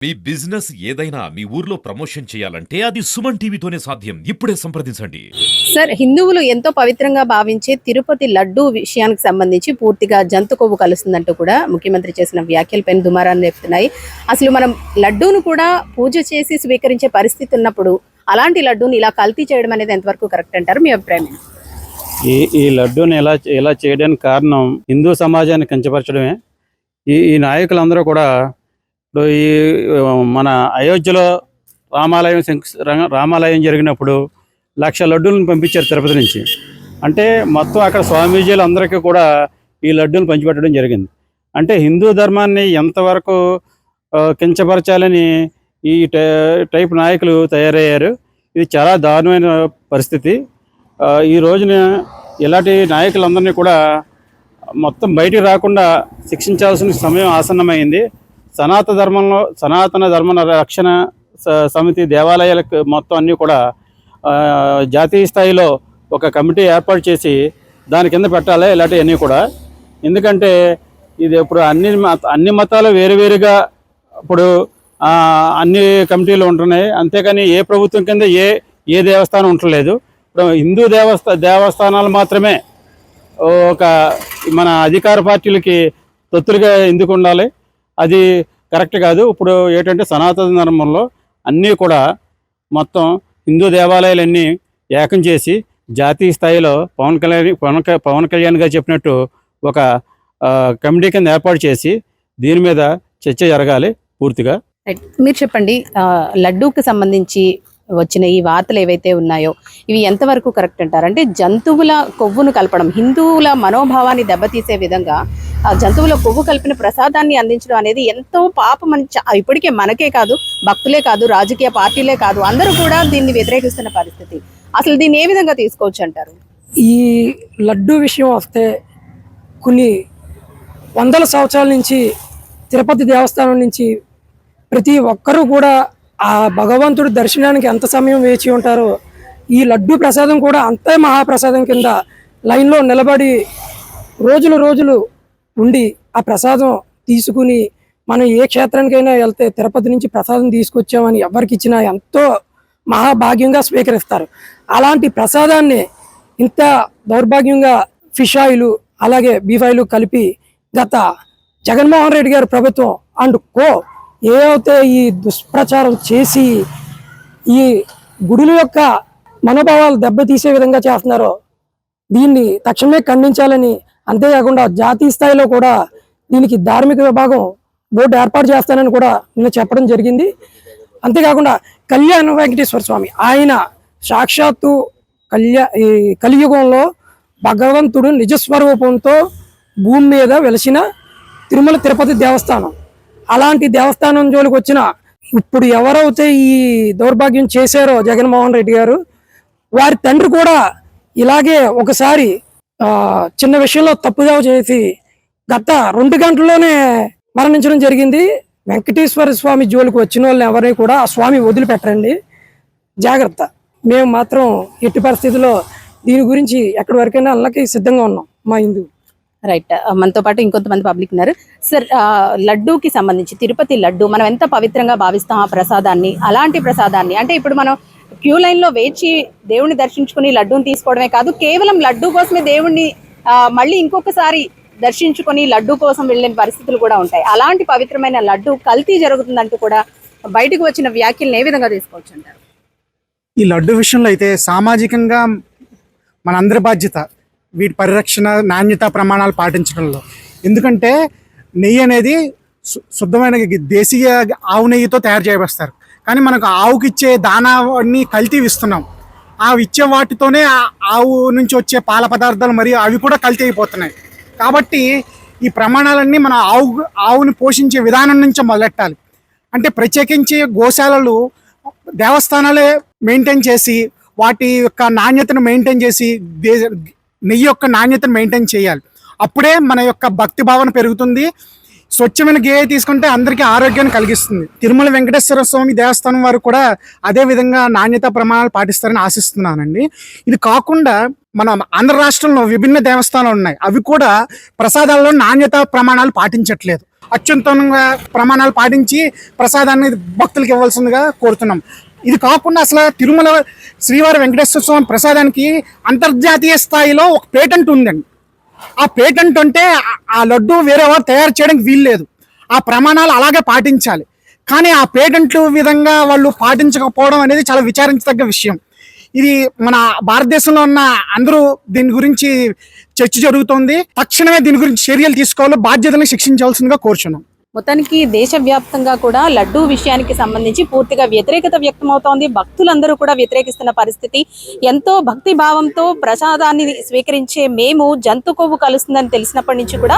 మీ business ఏదైనా మీ ఊర్లో promotion చేయాలంటే అది సుమన్ టీవీతోనే సాధ్యం. ఇప్పుడే సంప్రదించండి. సార్, హిందువులు ఎంతో పవిత్రంగా భావించే తిరుపతి లడ్డూ విషయానికి సంబంధించి పూర్తిగా జంతు కొవ్వు కలుస్తుందంటూ కూడా ముఖ్యమంత్రి చేసిన వ్యాఖ్యలపైన దుమారాన్ని రేపుతున్నాయి. అసలు మనం లడ్డూను కూడా పూజ చేసి స్వీకరించే పరిస్థితి ఉన్నప్పుడు అలాంటి లడ్డూని ఇలా కల్తీ చేయడం అనేది ఎంతవరకు కరెక్ట్ అంటారు? మీ అభిప్రాయం? ఈ లడ్డూని ఎలా చేయడానికి కారణం హిందూ సమాజాన్ని కించపరచడమే. ఈ నాయకులందరూ కూడా ఇప్పుడు ఈ మన అయోధ్యలో రామాలయం జరిగినప్పుడు 1,00,000 లడ్డూలను పంపించారు తిరుపతి నుంచి. అంటే మొత్తం అక్కడ స్వామీజీలు అందరికీ కూడా ఈ లడ్డూలు పంచిపెట్టడం జరిగింది. అంటే హిందూ ధర్మాన్ని ఎంతవరకు కించపరచాలని ఈ టైప్ నాయకులు తయారయ్యారు. ఇది చాలా దారుణమైన పరిస్థితి. ఈ రోజున ఇలాంటి నాయకులందరినీ కూడా మొత్తం బయటికి రాకుండా శిక్షించాల్సిన సమయం ఆసన్నమైంది. సనాతన ధర్మ రక్షణ సమితి దేవాలయాలకు మొత్తం అన్నీ కూడా జాతీయ స్థాయిలో ఒక కమిటీ ఏర్పాటు చేసి దాని కింద పెట్టాలి ఇలాంటివన్నీ కూడా. ఎందుకంటే ఇది ఇప్పుడు అన్ని మతాలు వేరువేరుగా ఇప్పుడు అన్ని కమిటీలు ఉంటున్నాయి. అంతేకాని ఏ ప్రభుత్వం కింద ఏ దేవస్థానం ఉండలేదు. ఇప్పుడు హిందూ దేవస్థానాలు మాత్రమే ఒక మన అధికార పార్టీలకి తొత్తులుగా ఎందుకు ఉండాలి? అది కరెక్ట్ కాదు. ఇప్పుడు ఏంటంటే సనాతన ధర్మంలో అన్నీ కూడా మొత్తం హిందూ దేవాలయాలన్నీ ఏకం చేసి జాతీయ స్థాయిలో పవన్ కళ్యాణ్ గారు చెప్పినట్టు ఒక కమిటీ కింద ఏర్పాటు చేసి దీని మీద చర్చ జరగాలి పూర్తిగా. మీరు చెప్పండి, లడ్డూకి సంబంధించి వచ్చిన ఈ వార్తలు ఏవైతే ఉన్నాయో ఇవి ఎంతవరకు కరెక్ట్ అంటారు? అంటే జంతువుల కొవ్వును కలపడం, హిందువుల మనోభావాన్ని దెబ్బతీసే విధంగా జంతువుల కొవ్వు కలిపిన ప్రసాదాన్ని అందించడం అనేది ఎంతో పాపం అని ఇప్పటికే మనకే కాదు, భక్తులే కాదు, రాజకీయ పార్టీలే కాదు, అందరూ కూడా దీన్ని వ్యతిరేకిస్తున్న పరిస్థితి. అసలు దీన్ని ఏ విధంగా తీసుకోవచ్చు అంటారు? ఈ లడ్డు విషయం వస్తే కొన్ని వందల సంవత్సరాల నుంచి తిరుపతి దేవస్థానం నుంచి ప్రతి ఒక్కరూ కూడా ఆ భగవంతుడి దర్శనానికి ఎంత సమయం వేచి ఉంటారో ఈ లడ్డు ప్రసాదం కూడా అంతే మహాప్రసాదం కింద లైన్లో నిలబడి రోజులు ఉండి ఆ ప్రసాదం తీసుకుని మనం ఏ క్షేత్రానికైనా వెళ్తే తిరుపతి నుంచి ప్రసాదం తీసుకొచ్చామని ఎవరికి ఇచ్చినా ఎంతో మహాభాగ్యంగా స్వీకరిస్తారు. అలాంటి ప్రసాదాన్ని ఇంత దౌర్భాగ్యంగా ఫిష్ ఆయిల్ అలాగే బీఫ్ ఆయిల్ కలిపి గత జగన్మోహన్ రెడ్డి గారి ప్రభుత్వం అండ్ ఏవైతే ఈ దుష్ప్రచారం చేసి ఈ గుడుల యొక్క మనోభావాలు దెబ్బతీసే విధంగా చేస్తున్నారో దీన్ని తక్షణమే ఖండించాలని, అంతేకాకుండా జాతీయ స్థాయిలో కూడా దీనికి ధార్మిక విభాగం బోర్డు ఏర్పాటు చేస్తానని కూడా నిన్న చెప్పడం జరిగింది. అంతేకాకుండా కళ్యాణ వెంకటేశ్వర స్వామి ఆయన సాక్షాత్తు కలియుగంలో భగవంతుడు నిజస్వరూపంతో భూమి మీద వెలిసిన తిరుమల తిరుపతి దేవస్థానం. అలాంటి దేవస్థానం జోలికి వచ్చిన ఇప్పుడు ఎవరైతే ఈ దౌర్భాగ్యం చేశారో జగన్మోహన్ రెడ్డి గారు, వారి తండ్రి కూడా ఇలాగే ఒకసారి చిన్న విషయంలో తప్పుదావ చేసి గత 2 గంటల్లోనే మరణించడం జరిగింది. వెంకటేశ్వర స్వామి జోలికి వచ్చిన వాళ్ళని ఎవరిని కూడా ఆ స్వామి వదిలిపెట్టండి, జాగ్రత్త. మేము మాత్రం ఎట్టి పరిస్థితుల్లో దీని గురించి ఎక్కడి వరకైనా అల్లకి సిద్ధంగా ఉన్నాం మా హిందూ. రైట్, మనతో పాటు ఇంకొంతమంది పబ్లిక్ ఉన్నారు. సార్, లడ్డూకి సంబంధించి తిరుపతి లడ్డు మనం ఎంత పవిత్రంగా భావిస్తాం ఆ ప్రసాదాన్ని, అలాంటి ప్రసాదాన్ని అంటే ఇప్పుడు మనం క్యూ లైన్లో వేచి దేవుణ్ణి దర్శించుకుని లడ్డూని తీసుకోవడమే కాదు, కేవలం లడ్డూ కోసమే దేవుణ్ణి మళ్ళీ ఇంకొకసారి దర్శించుకొని లడ్డూ కోసం వెళ్ళిన పరిస్థితులు కూడా ఉంటాయి. అలాంటి పవిత్రమైన లడ్డు కల్తీ జరుగుతుందంటూ కూడా బయటకు వచ్చిన వ్యాఖ్యలను ఏ విధంగా తీసుకోవచ్చు అంటారు? ఈ లడ్డు విషయంలో అయితే సామాజికంగా మనందరి బాధ్యత వీటి పరిరక్షణ, నాణ్యత ప్రమాణాలు పాటించడంలో. ఎందుకంటే నెయ్యి అనేది శుద్ధమైన దేశీయ ఆవు నెయ్యితో తయారు చేయబస్తారు. కానీ మనకు ఆవుకి ఇచ్చే దానాన్ని కల్తీ ఇస్తున్నాం. ఆ ఇచ్చే వాటితోనే ఆవు నుంచి వచ్చే పాల పదార్థాలు మరియు అవి కూడా కల్తీ అయిపోతున్నాయి. కాబట్టి ఈ ప్రమాణాలన్నీ మన ఆవుని పోషించే విధానం నుంచి మొదలెట్టాలి. అంటే ప్రత్యేకించి గోశాలలు దేవస్థానాలే మెయింటైన్ చేసి వాటి యొక్క నాణ్యతను మెయింటైన్ చేసి నెయ్యి యొక్క నాణ్యతను మెయింటైన్ చేయాలి. అప్పుడే మన యొక్క భక్తి భావన పెరుగుతుంది. స్వచ్ఛమైన గే తీసుకుంటే అందరికీ ఆరోగ్యాన్ని కలిగిస్తుంది. తిరుమల వెంకటేశ్వర స్వామి దేవస్థానం వారు కూడా అదే విధంగా నాణ్యత ప్రమాణాలు పాటిస్తారని ఆశిస్తున్నానండి. ఇది కాకుండా మన ఆంధ్ర రాష్ట్రంలో విభిన్న దేవస్థానాలు ఉన్నాయి. అవి కూడా ప్రసాదాల్లో నాణ్యత ప్రమాణాలు పాటించట్లేదు. అత్యుత్తమంగా ప్రమాణాలు పాటించి ప్రసాదాన్ని భక్తులకు ఇవ్వాల్సిందిగా కోరుతున్నాం. ఇది కాకుండా అసలు తిరుమల శ్రీవారి వెంకటేశ్వర స్వామి ప్రసాదానికి అంతర్జాతీయ స్థాయిలో ఒక పేటెంట్ ఉందండి. ఆ పేటెంట్ అంటే ఆ లడ్డు వేరే వారు తయారు చేయడానికి వీల్లేదు, ఆ ప్రమాణాలు అలాగే పాటించాలి. కానీ ఆ పేటెంట్లు విధంగా వాళ్ళు పాటించకపోవడం అనేది చాలా విచారించదగ్గ విషయం. ఇది మన భారతదేశంలో ఉన్న అందరూ దీని గురించి చర్చ జరుగుతోంది. తక్షణమే దీని గురించి చర్యలు తీసుకోవాలి, బాధ్యతలను శిక్షించాల్సిందిగా కోరుచున్నాం. మొత్తానికి దేశవ్యాప్తంగా కూడా లడ్డూ విషయానికి సంబంధించి పూర్తిగా వ్యతిరేకత వ్యక్తమవుతోంది. భక్తులందరూ కూడా వ్యతిరేకిస్తున్న పరిస్థితి. ఎంతో భక్తి భావంతో ప్రసాదాన్ని స్వీకరించే మేము జంతు కొవ్వు కలుస్తుందని తెలిసినప్పటి నుంచి కూడా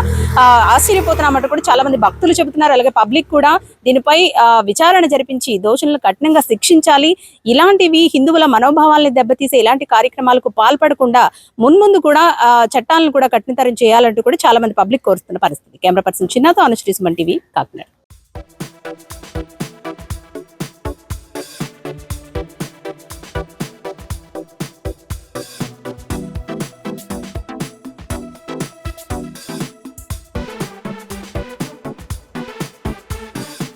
ఆశ్చర్యపోతున్నామంటూ కూడా చాలా మంది భక్తులు చెబుతున్నారు. అలాగే పబ్లిక్ కూడా దీనిపై విచారణ జరిపించి దోషులను కఠినంగా శిక్షించాలి. ఇలాంటివి హిందువుల మనోభావాల్ని దెబ్బతీసే ఇలాంటి కార్యక్రమాలకు పాల్పడకుండా మున్ముందు కూడా చట్టాలను కూడా కఠినతరం చేయాలంటూ కూడా చాలా మంది పబ్లిక్ కోరుతున్న పరిస్థితి. కెమెరా పర్సన్ చిన్నతో అనుశ్రీ సుమన్ టీవీ కాకినాడ.